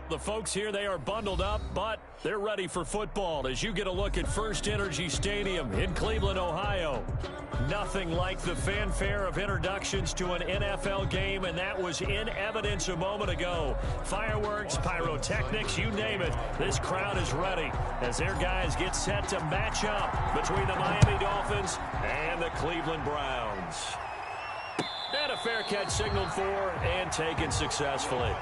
The folks here, they are bundled up, but they're ready for football as you get a look at First Energy Stadium in Cleveland, Ohio. Nothing like the fanfare of introductions to an NFL game, and that was in evidence a moment ago. Fireworks, pyrotechnics, you name it. This crowd is ready as their guys get set to match up between the Miami Dolphins and the Cleveland Browns. And a fair catch signaled for and taken successfully.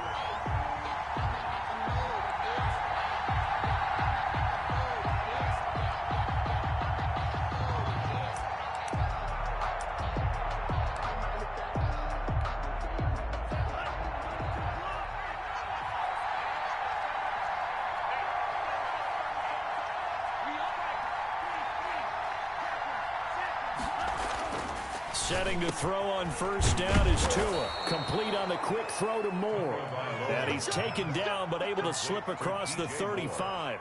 Setting to throw on first down is Tua. Complete on the quick throw to Moore. And he's taken down but able to slip across the 35.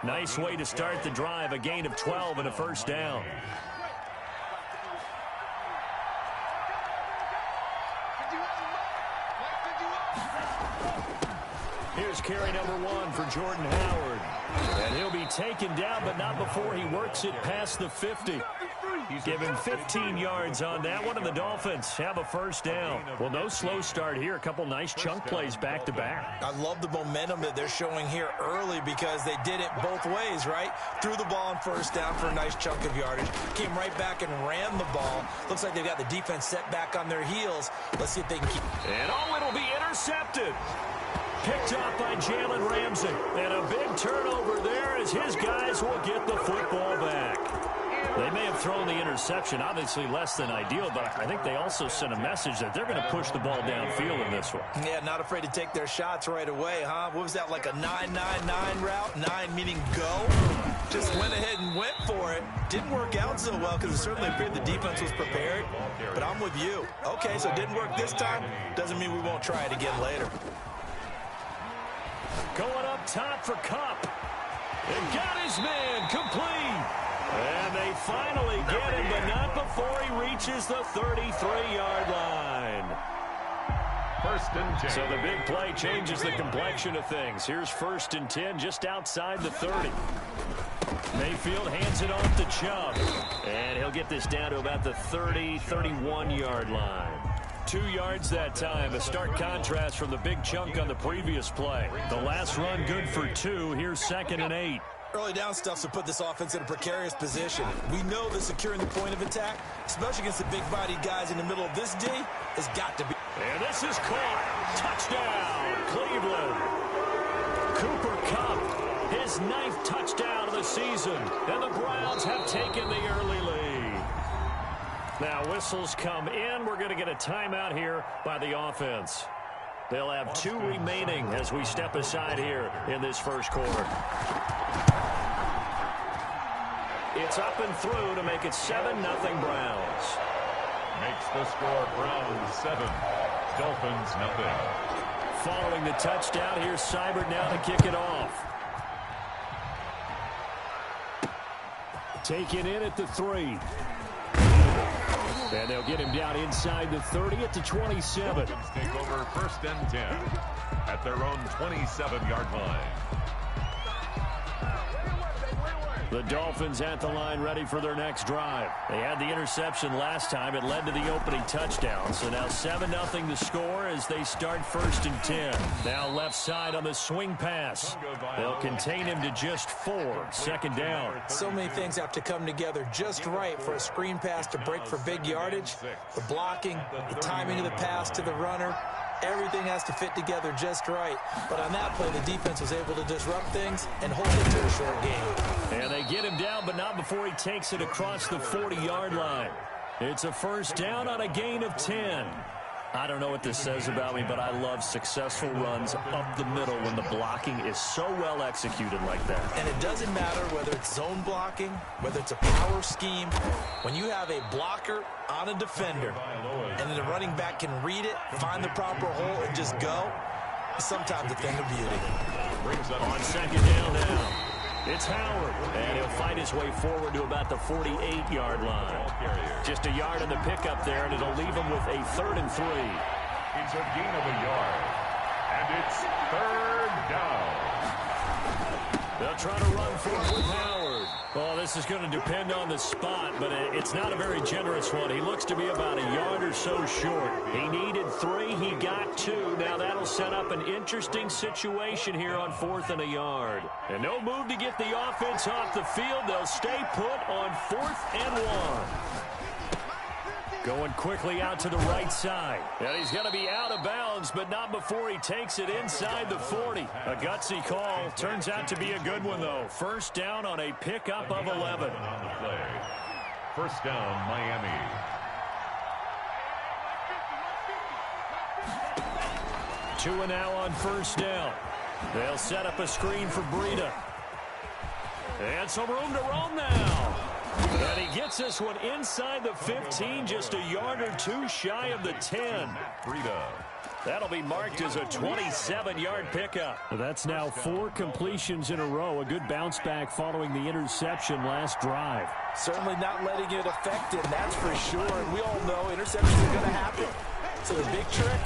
Nice way to start the drive. A gain of 12 and a first down. Here's carry number 1 for Jordan Howard. And he'll be taken down, but not before he works it past the 50. Give him 15 yards on that one, and the Dolphins have a first down. Well, no slow start here. A couple nice chunk plays back-to-back. I love the momentum that they're showing here early because they did it both ways, right? Threw the ball on first down for a nice chunk of yardage. Came right back and ran the ball. Looks like they've got the defense set back on their heels. Let's see if they can keep... And it'll be intercepted. Picked off by Jalen Ramsey. And a big turnover there as his guys will get the football back. They may have thrown the interception, obviously less than ideal, but I think they also sent a message that they're going to push the ball downfield in this one. Yeah, not afraid to take their shots right away, huh? What was that, like a 9-9-9 route? 9 meaning go? Just went ahead and went for it. Didn't work out so well because it certainly appeared the defense was prepared, but I'm with you. Okay, so it didn't work this time. Doesn't mean we won't try it again later. Going up top for Kupp. And got his man complete. And they finally get him, but not before he reaches the 33-yard line. First and 10. So the big play changes the complexion of things. Here's first and 10 just outside the 30. Mayfield hands it off to Chubb. And he'll get this down to about the 30, 31-yard line. 2 yards that time. A stark contrast from the big chunk on the previous play. The last run good for 2. Here's second and 8. Early down stuff to put this offense in a precarious position. We know that securing the point of attack, especially against the big-bodied guys in the middle of this D, has got to be. And this is caught. Touchdown, Cleveland. Cooper Kupp, his 9th touchdown of the season. And the Browns have taken the early lead. Now whistles come in. We're going to get a timeout here by the offense. They'll have 2 remaining as we step aside here in this first quarter. It's up and through to make it 7-0 Browns. Makes the score Browns 7, Dolphins 0. Following the touchdown, here's Seibert now to kick it off. Taken in at the 3. And they'll get him down inside the 30 at the 27. Dolphins take over first and 10 at their own 27-yard line. The Dolphins at the line ready for their next drive. They had the interception last time. It led to the opening touchdown. So now 7-0 the score as they start first and 10. Now left side on the swing pass. They'll contain him to just 4. Second down. So many things have to come together just right for a screen pass to break for big yardage. The blocking, the timing of the pass to the runner. Everything has to fit together just right. But on that play, the defense was able to disrupt things and hold it to a short game. And they get him down, but not before he takes it across the 40-yard line. It's a first down on a gain of 10. I don't know what this says about me, but I love successful runs up the middle when the blocking is so well executed like that. And it doesn't matter whether it's zone blocking, whether it's a power scheme. When you have a blocker on a defender and then the running back can read it, find the proper hole, and just go, it's sometimes a thing of beauty. On second down now. It's Howard, and he'll fight his way forward to about the 48-yard line. Just a yard on the pickup there, and it'll leave him with a 3rd and 3. It's a gain of a yard And it's third down. They'll try to run for it with Howard. Well, this is going to depend on the spot, but it's not a very generous one. He looks to be about a yard or so short. He needed 3. He got 2. Now that'll set up an interesting situation here on 4th and a yard. And no move to get the offense off the field. They'll stay put on 4th and 1. Going quickly out to the right side. And he's going to be out of bounds, but not before he takes it inside the 40. A gutsy call. Turns out to be a good one, though. First down on a pickup of 11. On the play. First down, Miami. Two and now on first down. They'll set up a screen for Breida. And some room to roam now. And he gets this one inside the 15, just a yard or 2 shy of the 10. Breida. That'll be marked as a 27-yard pickup. That's now 4 completions in a row. A good bounce back following the interception last drive. Certainly not letting it affect him, that's for sure. And we all know interceptions are going to happen. So the big trick,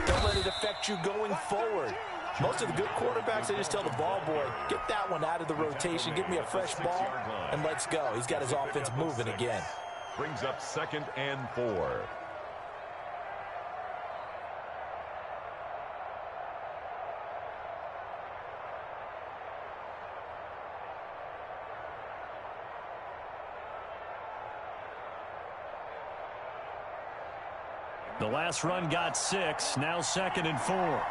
don't let it affect you going forward. Most of the good quarterbacks, they just tell the ball boy, get that one out of the rotation, give me a fresh ball, and let's go. He's got his offense moving again. Brings up 2nd and 4. The last run got 6, now 2nd and 4.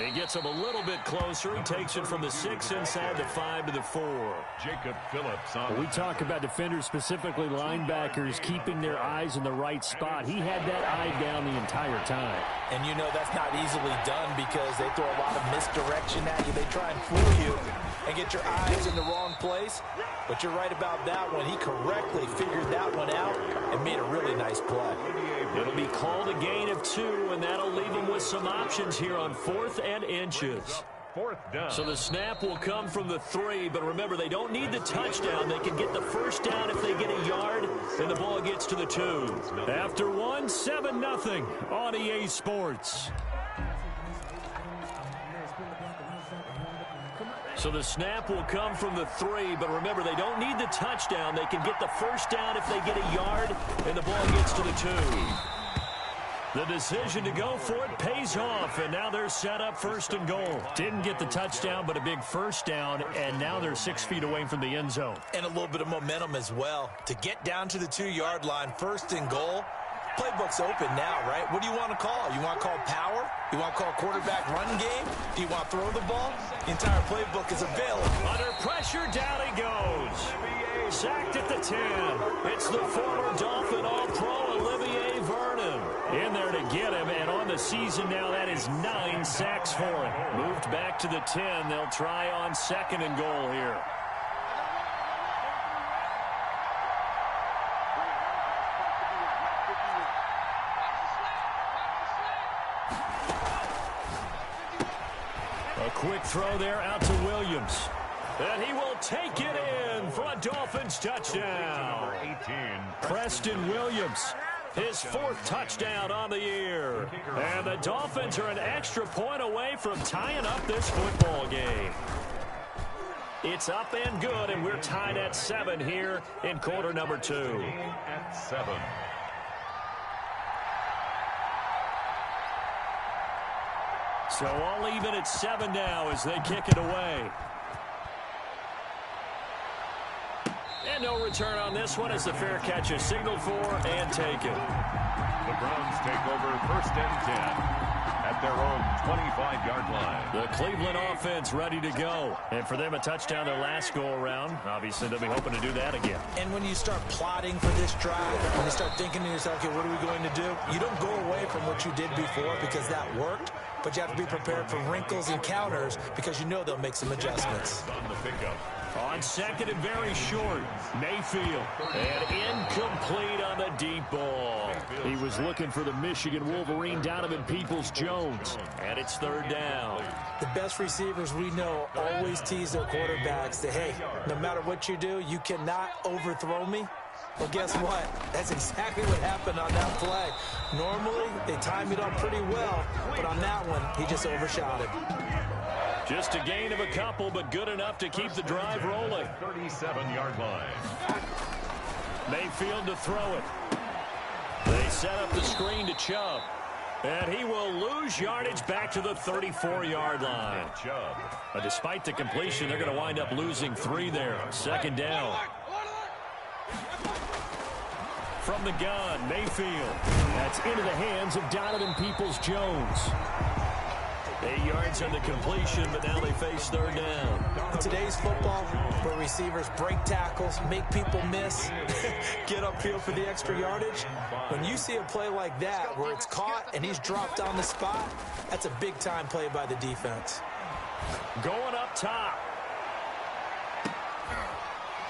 He gets him a little bit closer. He takes it from the 6 inside the 5 to the 4. Jacob Phillips on. We talk about defenders, specifically linebackers, keeping their eyes in the right spot. He had that eye down the entire time. And you know that's not easily done because they throw a lot of misdirection at you. They try and fool you and get your eyes in the wrong place. But you're right about that one. He correctly figured that one out and made a really nice play. It'll be called a gain of 2, and that'll leave him with some options here on 4th and inches. 4th down. So the snap will come from the 3, but remember, they don't need the touchdown. They can get the first down if they get a yard, and the ball gets to the 2. After 1, 7-0 on EA Sports. So the snap will come from the 3, but remember, they don't need the touchdown. They can get the first down if they get a yard, and the ball gets to the 2. The decision to go for it pays off, and now they're set up 1st and goal. Didn't get the touchdown, but a big first down, and now they're 6 feet away from the end zone. And a little bit of momentum as well. To get down to the 2-yard line, 1st and goal, playbook's open now, right? What do you want to call? You want to call power? You want to call quarterback run game? Do you want to throw the ball? The entire playbook is available. Under pressure, down he goes. Sacked at the 10. It's the former Dolphin All-Pro Olivier Vernon in there to get him, and on the season now, that is 9 sacks for him. Moved back to the 10. They'll try on 2nd and goal here. A quick throw there out to Williams. And he will take it in for a Dolphins touchdown. 18. Preston Williams, his 4th touchdown on the year. And the Dolphins are an extra point away from tying up this football game. It's up and good, and we're tied at 7 here in quarter number 2. At 7. So all even at 7 now as they kick it away. And no return on this one as the fair catch is signaled for and taken. The Browns take over 1st and 10 at their own 25-yard line. The Cleveland offense ready to go. And for them, a touchdown their last go-around. Obviously, they'll be hoping to do that again. And when you start plotting for this drive, when you start thinking to yourself, okay, what are we going to do? You don't go away from what you did before because that worked, but you have to be prepared for wrinkles and counters because you know they'll make some adjustments. On the pickup, On second and very short, Mayfield. And incomplete on the deep ball. He was looking for the Michigan Wolverine, Donovan Peoples-Jones. And it's third down. The best receivers we know always tease their quarterbacks that, hey, no matter what you do, you cannot overthrow me. Well, guess what? That's exactly what happened on that play. Normally, they time it up pretty well, but on that one, he just overshot it. Just a gain of a couple, but good enough to keep the drive rolling. 37-yard line. Mayfield to throw it. They set up the screen to Chubb. And he will lose yardage back to the 34-yard line. Despite the completion, they're going to wind up losing 3 there. Second down. From the gun, Mayfield. That's into the hands of Donovan Peoples-Jones. 8 yards on the completion, but now they face third down. In today's football, where receivers break tackles, make people miss, get upfield for the extra yardage, when you see a play like that where it's caught and he's dropped on the spot, that's a big-time play by the defense. Going up top.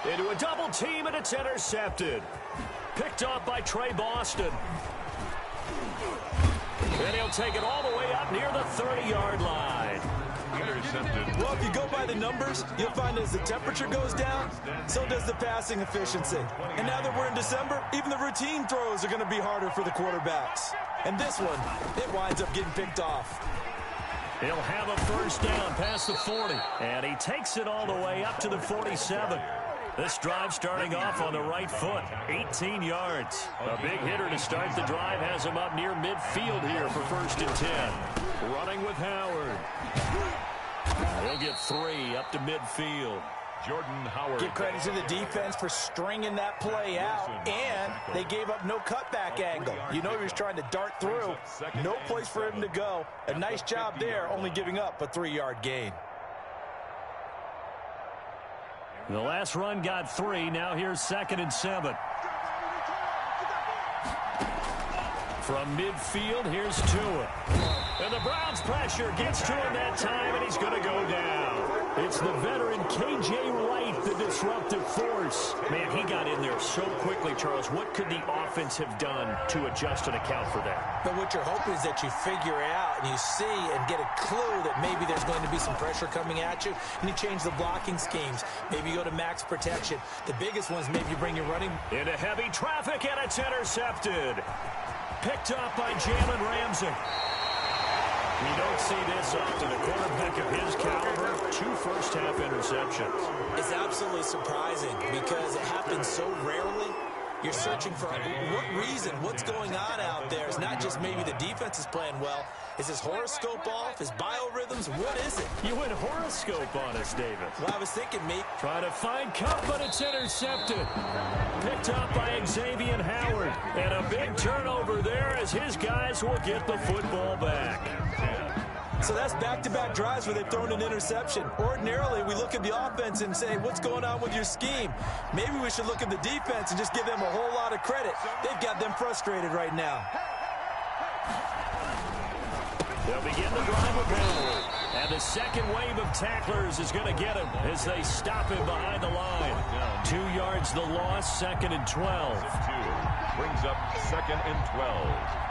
Into a double team, and it's intercepted. Picked off by Trey Boston. And he'll take it all the way up near the 30-yard line. Intercepted. Well, if you go by the numbers, you'll find as the temperature goes down, so does the passing efficiency. And now that we're in December, even the routine throws are going to be harder for the quarterbacks. And this one, it winds up getting picked off. He'll have a first down past the 40. And he takes it all the way up to the 47. This drive starting off on the right foot, 18 yards. A big hitter to start the drive has him up near midfield here for first and 10. Running with Howard. He'll get 3 up to midfield. Jordan Howard. Give credit to the defense for stringing that play out, and they gave up no cutback angle. You know he was trying to dart through. No place for him to go. A nice job there, only giving up a 3-yard gain. The last run got 3. Now here's second and 7. From midfield, here's Tua. And the Browns pressure gets to him that time, and he's going to go down. It's the veteran K.J. Wright, the disruptive force. Man, he got in there so quickly, Charles. What could the offense have done to adjust and account for that? But what you're hoping is that you figure out and you see and get a clue that maybe there's going to be some pressure coming at you, and you change the blocking schemes. Maybe you go to max protection. The biggest one is maybe you bring your running. Into heavy traffic, and it's intercepted. Picked up by Jalen Ramsey. You don't see this often. A quarterback of his caliber, 2 first-half interceptions. It's absolutely surprising because it happens so rarely. You're searching for what reason, what's going on out there. It's not just maybe the defense is playing well. Is his horoscope off? His biorhythms? What is it? You went horoscope on us, David. Well, I was thinking, mate. Trying to find Cup, but it's intercepted. Picked up by Xavier Howard. And a big turnover there as his guys will get the football back. So that's back-to-back drives where they've thrown an interception. Ordinarily, we look at the offense and say, what's going on with your scheme? Maybe we should look at the defense and just give them a whole lot of credit. They've got them frustrated right now. They'll begin the drive with Howard. And the second wave of tacklers is going to get him as they stop him behind the line. 2 yards the loss, second and 12. Brings up second and 12.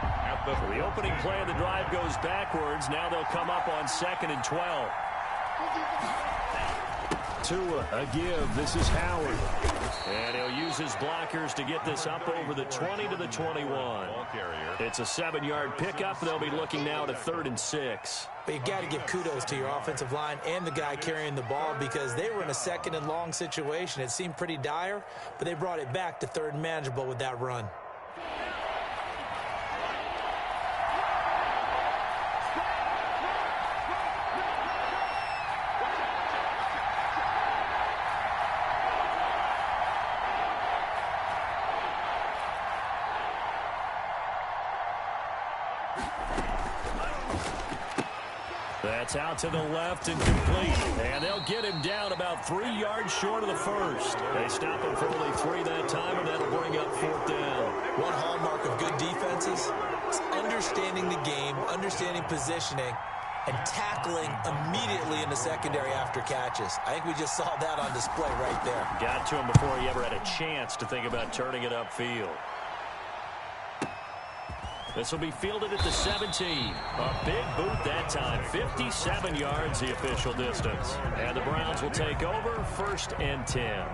The opening play of the drive goes backwards. Now they'll come up on second and 12. Tua, a give. This is Howard. And he'll use his blockers to get this up over the 20 to the 21. It's a 7-yard pickup. They'll be looking now to third and 6. But you've got to give kudos to your offensive line and the guy carrying the ball because they were in a second and long situation. It seemed pretty dire, but they brought it back to third and manageable with that run. That's out to the left and complete. And they'll get him down about 3 yards short of the first. They stop him for only 3 that time, and that'll bring up fourth down. One hallmark of good defenses is understanding the game, understanding positioning, and tackling immediately in the secondary after catches. I think we just saw that on display right there. Got to him before he ever had a chance to think about turning it upfield. This will be fielded at the 17. A big boot that time. 57 yards the official distance. And the Browns will take over 1st and 10.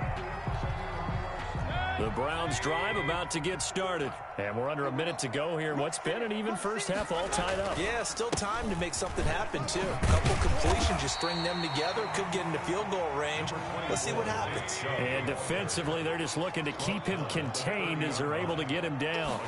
The Browns drive about to get started. And we're under a minute to go here. What's been an even first half all tied up. Yeah, still time to make something happen, too. A couple completions, you string them together, could get into field goal range. Let's see what happens. And defensively, they're just looking to keep him contained as they're able to get him down.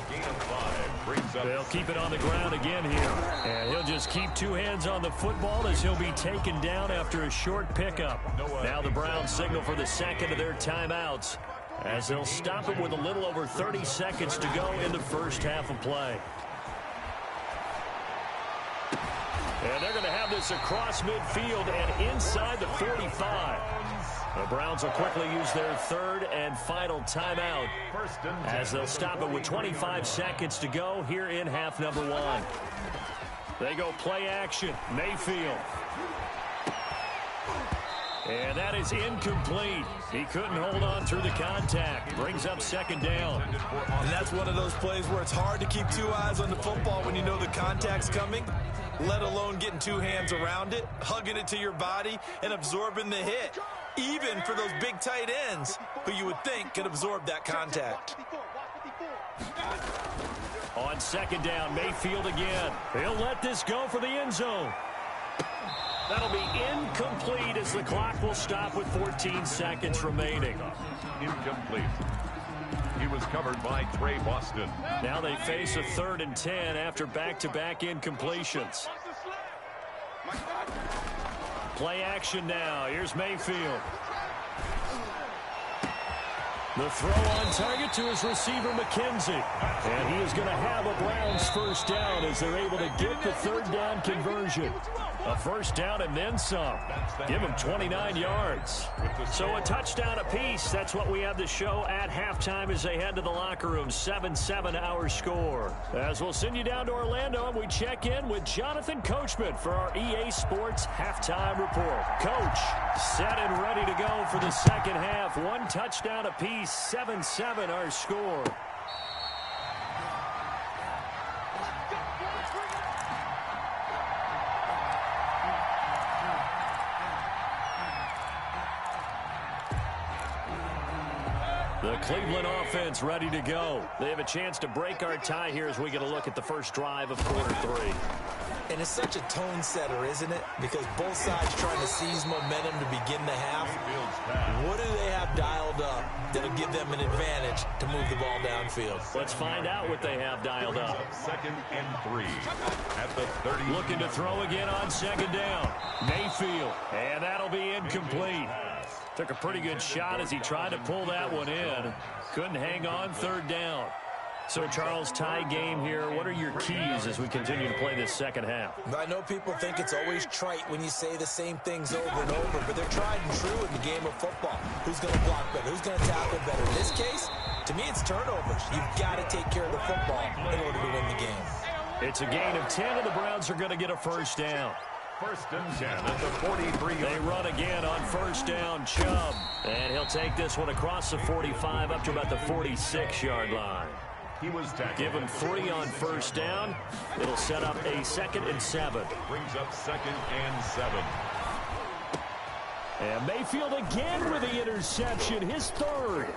They'll keep it on the ground again here. And he'll just keep two hands on the football as he'll be taken down after a short pickup. Now the Browns signal for the second of their timeouts, as they'll stop it with a little over 30 seconds to go in the first half of play. And they're going to have this across midfield and inside the 45. The Browns will quickly use their third and final timeout as they'll stop it with 25 seconds to go here in half number 1. They go play action. Mayfield. And that is incomplete. He couldn't hold on through the contact. Brings up 2nd down. And that's one of those plays where it's hard to keep two eyes on the football when you know the contact's coming, let alone getting two hands around it, hugging it to your body, and absorbing the hit. Even for those big tight ends who you would think could absorb that contact. On 2nd down, Mayfield again. He'll let this go for the end zone. That'll be incomplete as the clock will stop with 14 seconds remaining. Incomplete. He was covered by Trey Boston. Now they face a 3rd and 10 after back-to-back incompletions. Play action now. Here's Mayfield. The throw on target to his receiver, McKenzie. And he is going to have a Browns first down as they're able to get the 3rd down conversion. A first down and then some. Give him 29 yards. So a touchdown apiece. That's what we have to show at halftime as they head to the locker room. 7-7 our score. As we'll send you down to Orlando and we check in with Jonathan Coachman for our EA Sports halftime report. Coach, set and ready to go for the second half. One touchdown apiece. 7-7 our score. The Cleveland offense ready to go. They have a chance to break our tie here as we get a look at the first drive of quarter 3. And it's such a tone setter, isn't it? Because both sides trying to seize momentum to begin the half. What do they have dialed up that'll give them an advantage to move the ball downfield? Let's find out what they have dialed up. 2nd and 3 at the 30. Looking to throw again on 2nd down. Mayfield. And that'll be incomplete. Took a pretty good shot as he tried to pull that one in. Couldn't hang on 3rd down. So, Charles, tie game here. What are your keys as we continue to play this second half? I know people think it's always trite when you say the same things over and over, but they're tried and true in the game of football. Who's going to block better? Who's going to tackle better? In this case, to me, it's turnovers. You've got to take care of the football in order to win the game. It's a gain of 10, and the Browns are going to get a first down. 1st and 10 at the 43. They run again on first down, Chubb. And he'll take this one across the 45 up to about the 46-yard line. He was tackled. Give him 3 on first down. It'll set up a 2nd and 7. Brings up 2nd and 7. And Mayfield again with the interception, his 3rd.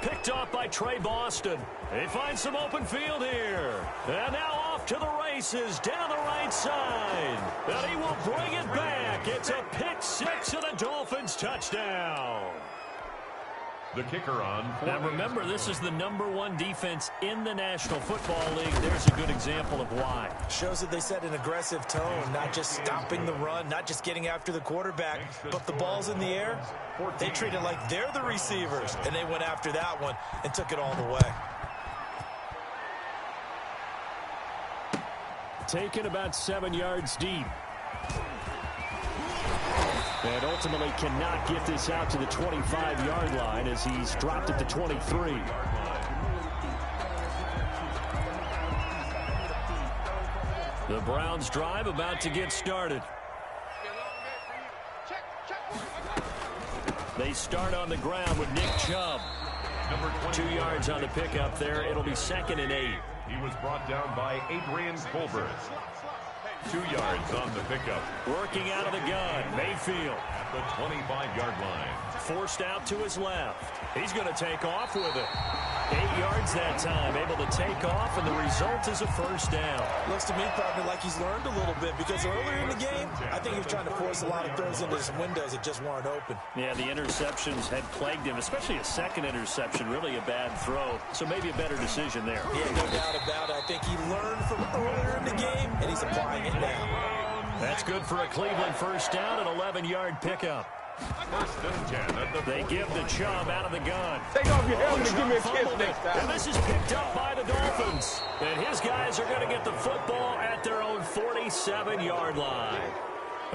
Picked off by Trey Boston. They find some open field here. And now off to the races down the right side. And he will bring it back. It's a pick 6 and a Dolphins touchdown. The kicker on. Now remember, this is the #1 defense in the National Football League. There's a good example of why. Shows that they set an aggressive tone, not just stopping the run, not just getting after the quarterback, but the ball's in the air. They treat it like they're the receivers, and they went after that one and took it all the way. Taken about 7 yards deep. And ultimately cannot get this out to the 25-yard line as he's dropped at the 23. The Browns drive about to get started. They start on the ground with Nick Chubb. 2 yards on the pickup there. It'll be 2nd and 8. He was brought down by Adrian Colbert. 2 yards on the pickup. Working out of the gun, Mayfield. At the 25-yard line. Forced out to his left. He's going to take off with it. 8 yards that time, able to take off, and the result is a first down. Looks to me, partner, like he's learned a little bit, because earlier in the game, I think he was trying to force a lot of throws into some windows that just weren't open. Yeah, the interceptions had plagued him, especially a second interception, really a bad throw. So maybe a better decision there. Yeah, no doubt about it. I think he learned from earlier in the game, and he's applying it now. That's good for a Cleveland first down, an 11-yard pickup. 1st and 10 at the They give the Chubb out of the gun. Take off your helmet and give me a kiss Fumbled next it. time. And this is picked up by the Dolphins. And his guys are going to get the football at their own 47-yard line.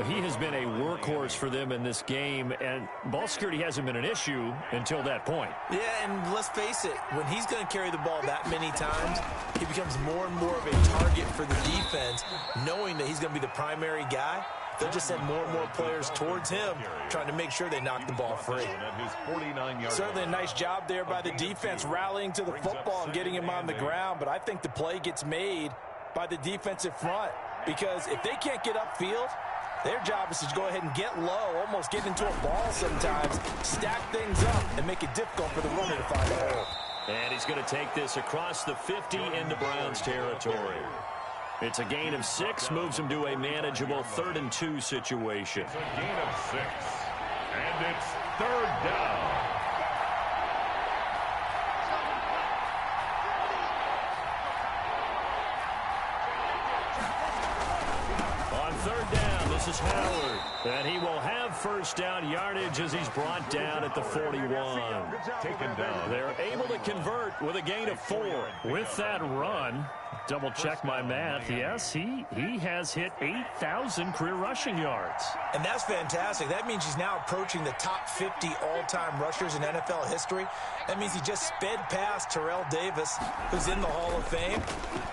He has been a workhorse for them in this game, and ball security hasn't been an issue until that point. Yeah, and let's face it, when he's going to carry the ball that many times, he becomes more and more of a target for the defense, knowing that he's going to be the primary guy. They'll just send more and more players towards him, trying to make sure they knock the ball free. Certainly a nice job there by the defense, rallying to the football and getting him on the ground, but I think the play gets made by the defensive front, because if they can't get upfield, their job is to go ahead and get low, almost get into a ball sometimes, stack things up, and make it difficult for the runner to find a hole. And he's going to take this across the 50 into Browns territory. It's a gain of 6, moves him to a manageable 3rd and 2 situation. It's a gain of 6, and it's 3rd down. On 3rd down, this is Howard. And he will have first down yardage as he's brought down at the 41. Taken down. They're able to convert with a gain of 4. With that run, double check my math, yes, he has hit 8,000 career rushing yards. And that's fantastic. That means he's now approaching the top 50 all-time rushers in NFL history. That means he just sped past Terrell Davis, who's in the Hall of Fame.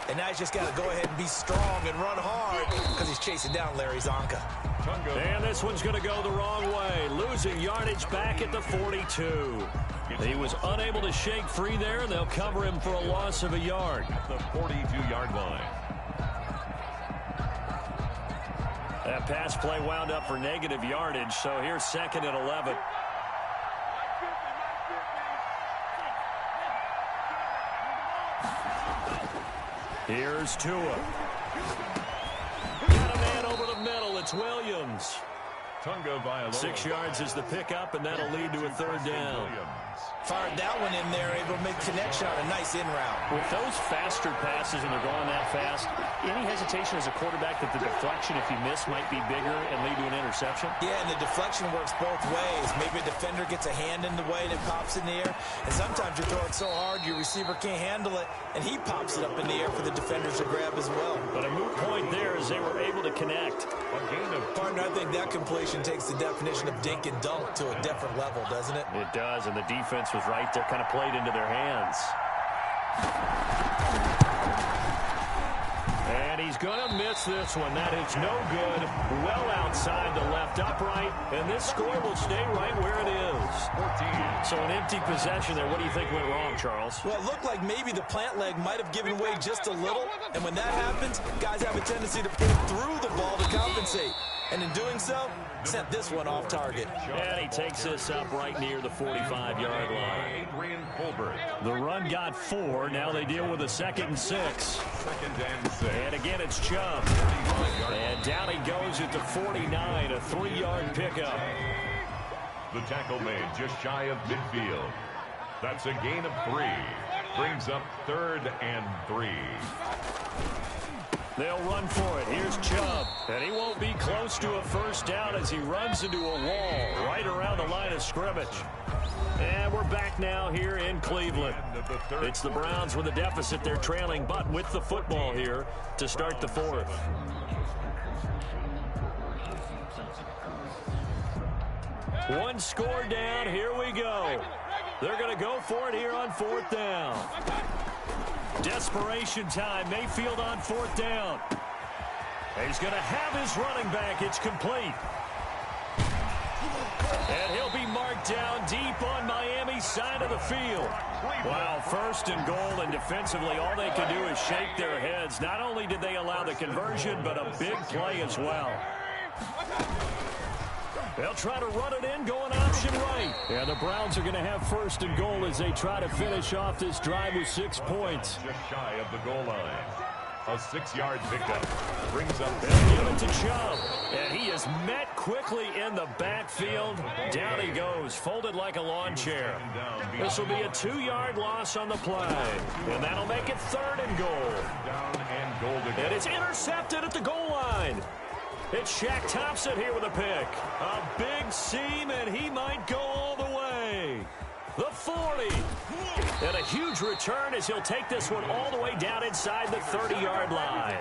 And now he's just got to go ahead and be strong and run hard because he's chasing down Larry Zonka. And this one's going to go the wrong way, losing yardage back at the 42. He was unable to shake free there, and they'll cover him for a loss of a yard. At the 42-yard line. That pass play wound up for negative yardage, so here's 2nd and 11. Here's Tua. Got a man over the middle. It's Williams. 6 yards is the pickup, and that'll lead to a 3rd down. Fired that one in there, able to make connection on a nice in route. With those faster passes and they're going that fast, any hesitation as a quarterback that the deflection, if you miss, might be bigger and lead to an interception? Yeah, and the deflection works both ways. Maybe a defender gets a hand in the way and it pops in the air. And sometimes you throw it so hard your receiver can't handle it, and he pops it up in the air for the defenders to grab as well. But a moot point there is they were able to connect. Partner, I think that completion takes the definition of dink and dunk to a different level, doesn't it? It does, and the defense was right there, kind of played into their hands. And he's going to miss this one. That is no good. Well outside the left upright, and this score will stay right where it is. 14. So an empty possession there. What do you think went wrong, Charles? Well, it looked like maybe the plant leg might have given way just a little, and when that happens, guys have a tendency to pull through the ball to compensate. And in doing so, sent this one off target. And he takes this up right near the 45-yard line. Adrian Colbert. The run got 4. Now they deal with a 2nd and 6. 2nd and 6. And again, it's Chubb. And down he goes at the 49, a 3-yard pickup. The tackle made just shy of midfield. That's a gain of 3. Brings up 3rd and 3. They'll run for it. Here's Chubb. And he won't be close to a first down as he runs into a wall right around the line of scrimmage. And we're back now here in Cleveland. It's the Browns with a deficit. They're trailing, but with the football here to start the 4th. One score down. Here we go. They're going to go for it here on 4th down. Desperation time. Mayfield on 4th down. He's going to have his running back. It's complete. And he'll be marked down deep on Miami's side of the field. Wow, first and goal, and defensively all they can do is shake their heads. Not only did they allow the conversion, but a big play as well. They'll try to run it in, going option right. And the Browns are going to have first and goal as they try to finish off this drive with 6 points. Just shy of the goal line. A 6-yard pickup brings up. They'll give it to Chubb, and he is met quickly in the backfield. Down he goes, folded like a lawn chair. This will be a 2-yard loss on the play, and that'll make it 3rd and goal. Down and goal to go. And it's intercepted at the goal line. It's Shaq Thompson here with a pick. A big seam, and he might go all the way. The 40. And a huge return as he'll take this one all the way down inside the 30-yard line.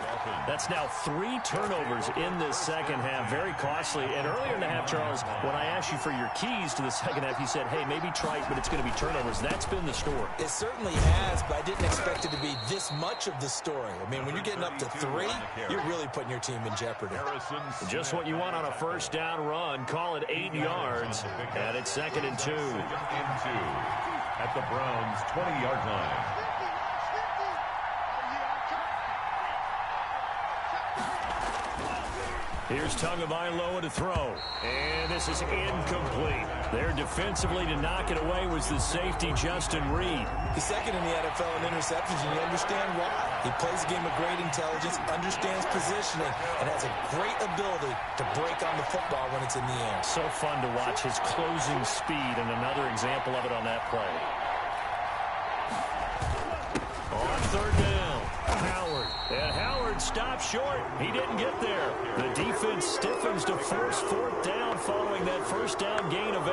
That's now 3 turnovers in this second half. Very costly. And earlier in the half, Charles, when I asked you for your keys to the second half, you said, hey, maybe try it, but it's going to be turnovers. That's been the story. It certainly has, but I didn't expect it to be this much of the story. I mean, when you're getting up to 3, you're really putting your team in jeopardy. Just what you want on a first down run. Call it 8 yards. And it's 2nd and 2. At the Browns' 20-yard line. Here's Tagovailoa to throw. And this is incomplete. There defensively to knock it away was the safety, Justin Reed. He's second in the NFL in interceptions, and you understand why. He plays a game of great intelligence, understands positioning, and has a great ability to break on the football when it's in the air. So fun to watch his closing speed, and another example of it on that play. On 3rd down, Howard. And Howard stopped short. He didn't get there. The defense stiffens to force 4th down following that first down gain of 8.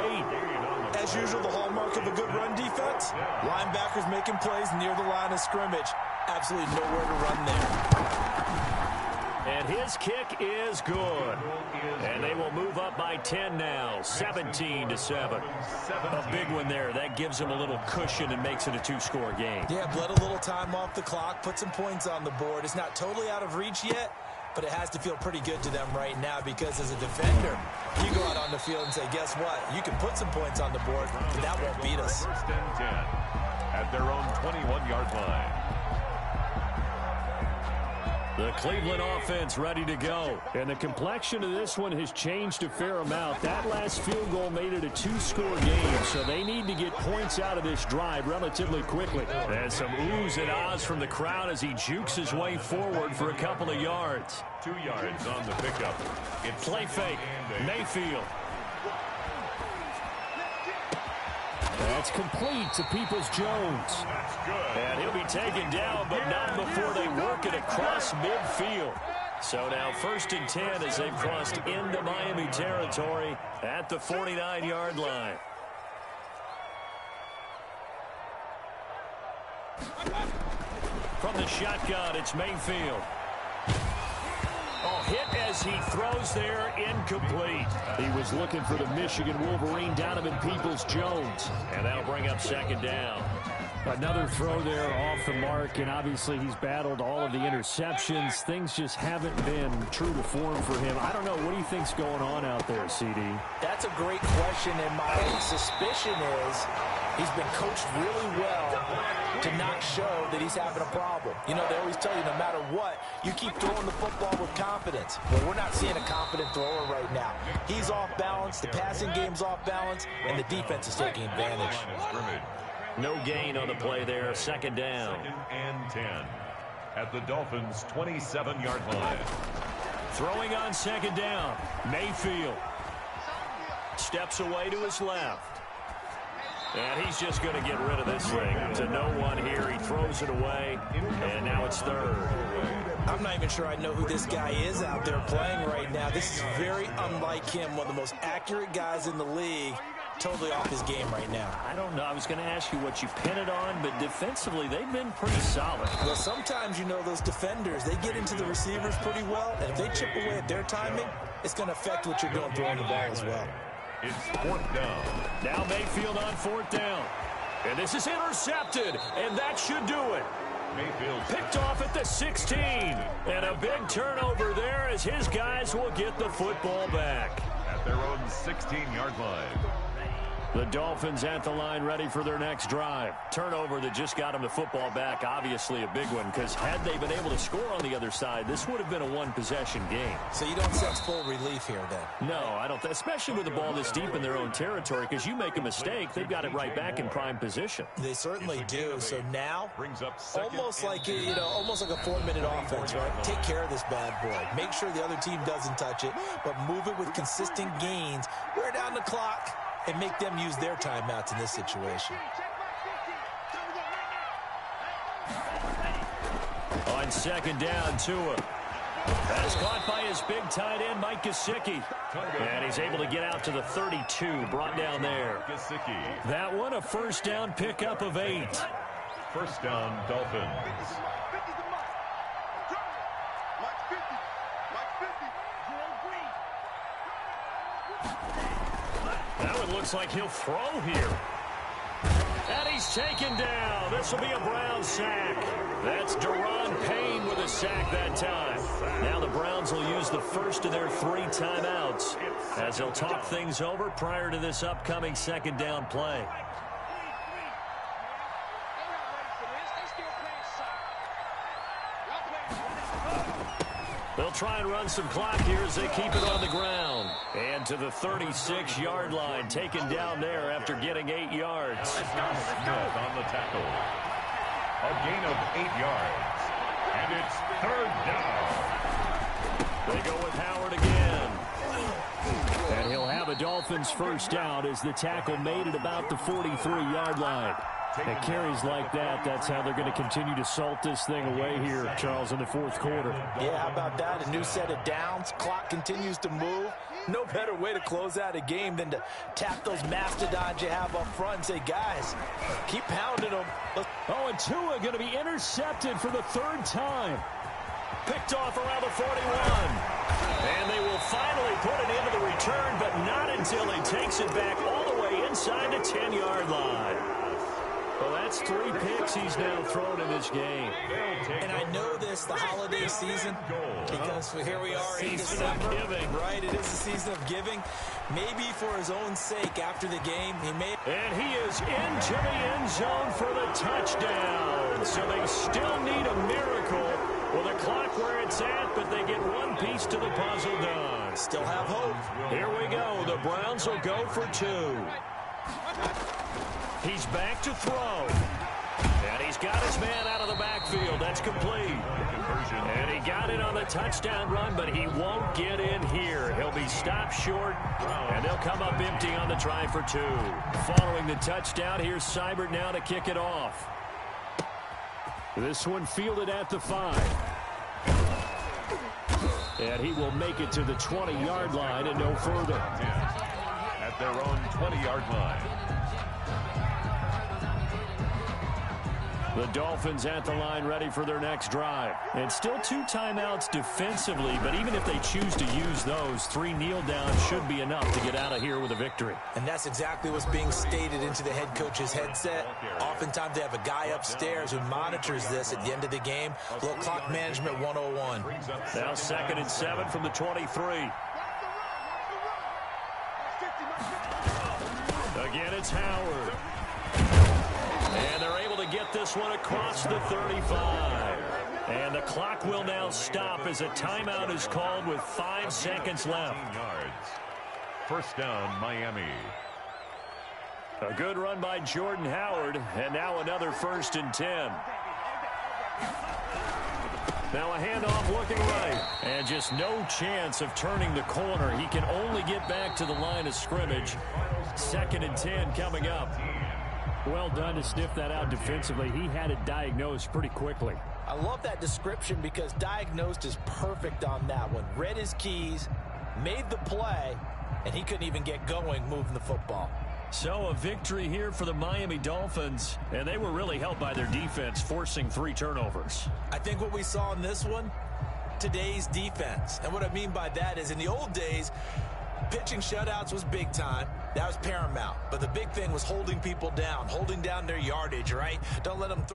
As usual, the hallmark of a good run defense, linebackers making plays near the line of scrimmage. Absolutely nowhere to run there. And his kick is good. And they will move up by 10 now, 17-7. A big one there. That gives them a little cushion and makes it a 2-score game. Yeah, bled a little time off the clock, put some points on the board. It's not totally out of reach yet, but it has to feel pretty good to them right now because as a defender, you go out on the field and say, guess what? You can put some points on the board, but that won't beat us. 1st and 10 at their own 21-yard line. The Cleveland offense ready to go. And the complexion of this one has changed a fair amount. That last field goal made it a 2-score game, so they need to get points out of this drive relatively quickly. And some oohs and ahs from the crowd as he jukes his way forward for a couple of yards. 2 yards on the pickup. It's play fake. Mayfield. That's complete to Peoples-Jones. That's good. And he'll be taken down, but not before they work it across midfield. So now 1st and 10 as they've crossed into Miami territory at the 49-yard line. From the shotgun, it's Mayfield. Oh, hit as he throws there, incomplete. He was looking for the Michigan Wolverine, Donovan Peoples-Jones. And that'll bring up 2nd down. Another throw there off the mark, and obviously he's battled all of the interceptions. Things just haven't been true to form for him. I don't know. What do you think's going on out there, CD? That's a great question, and my suspicion is he's been coached really well to not show that he's having a problem. You know, they always tell you no matter what, you keep throwing the football with confidence. Well, we're not seeing a confident thrower right now. He's off balance, the passing game's off balance, and the defense is taking advantage. No gain on the play there, 2nd down. 2nd and 10 at the Dolphins' 27-yard line. Throwing on 2nd down, Mayfield. Steps away to his left. And he's just going to get rid of this thing. To no one here. He throws it away, and now it's 3rd. I'm not even sure I know who this guy is out there playing right now. This is very unlike him, one of the most accurate guys in the league. Totally off his game right now. I don't know. I was going to ask you what you pin it on, but defensively, they've been pretty solid. Well, sometimes, you know, those defenders, they get into the receivers pretty well, and if they chip away at their timing, it's going to affect what you're doing throwing the ball as well. It's 4th down. Now Mayfield on 4th down. And this is intercepted, and that should do it. Mayfield. Picked off at the 16. And a big turnover there as his guys will get the football back. At their own 16-yard line. The Dolphins at the line ready for their next drive. Turnover that just got them the football back, obviously a big one, because had they been able to score on the other side, this would have been a one-possession game. So you don't sense full relief here then? No, I don't, especially with the ball this deep in their own territory, because you make a mistake, they've got it right back in prime position. They certainly do. So now, brings up almost like a 4-minute offense, right? Take care of this bad boy. Make sure the other team doesn't touch it, but move it with consistent gains. Wear down the clock and make them use their timeouts in this situation. On second down, Tua. That is caught by his big tight end, Mike Gesicki. And he's able to get out to the 32, brought down there. Gesicki. That one, a first down pickup of 8. First down, Dolphins. That one looks like he'll throw here. And he's taken down. This will be a Browns sack. That's Daron Payne with a sack that time. Now the Browns will use the first of their 3 timeouts as they'll talk things over prior to this upcoming second down play. They'll try and run some clock here as they keep it on the ground. And to the 36-yard line, taken down there after getting 8 yards. Smith on the tackle. A gain of 8 yards. And it's third down. They go with Howard again. And he'll have a Dolphins first down as the tackle made at about the 43-yard line. At carries like that, that's how they're going to continue to salt this thing away here, Charles, in the fourth quarter. Yeah, how about that? A new set of downs. Clock continues to move. No better way to close out a game than to tap those mastodons you have up front and say, guys, keep pounding them. Oh, and Tua going to be intercepted for the 3rd time. Picked off around the 41. And they will finally put it into the return, but not until he takes it back all the way inside the 10-yard line. Well, that's 3 picks he's now thrown in this game. And I know this, the holiday season, because here we are in December. Right, it is the season of giving. Maybe for his own sake after the game, he may. And he is into the end zone for the touchdown. So they still need a miracle with a clock where it's at, but they get one piece to the puzzle done. Still have hope. Here we go. The Browns will go for 2. He's back to throw. And he's got his man out of the backfield. That's complete. And he got it on the touchdown run, but he won't get in here. He'll be stopped short, and they'll come up empty on the try for 2. Following the touchdown, here's Seibert now to kick it off. This one fielded at the 5. And he will make it to the 20-yard line and no further. At their own 20-yard line. The Dolphins at the line ready for their next drive. And still 2 timeouts defensively, but even if they choose to use those, 3 kneel downs should be enough to get out of here with a victory. And that's exactly what's being stated into the head coach's headset. Oftentimes they have a guy upstairs who monitors this at the end of the game. A little clock management 101. Now 2nd and 7 from the 23. Again, it's Howard. And they're able to get this one across the 35. And the clock will now stop as a timeout is called with 5 seconds left. First down, Miami. A good run by Jordan Howard, and now another 1st and 10. Now a handoff looking right, and just no chance of turning the corner. He can only get back to the line of scrimmage. 2nd and 10 coming up. Well done to sniff that out defensively. He had it diagnosed pretty quickly. I love that description because diagnosed is perfect on that one. Read his keys, made the play, and he couldn't even get going moving the football. So a victory here for the Miami Dolphins, and they were really helped by their defense, forcing 3 turnovers. I think what we saw in this one, today's defense. And what I mean by that is in the old days, pitching shutouts was big time. That was paramount. But the big thing was holding people down, holding down their yardage, right? Don't let them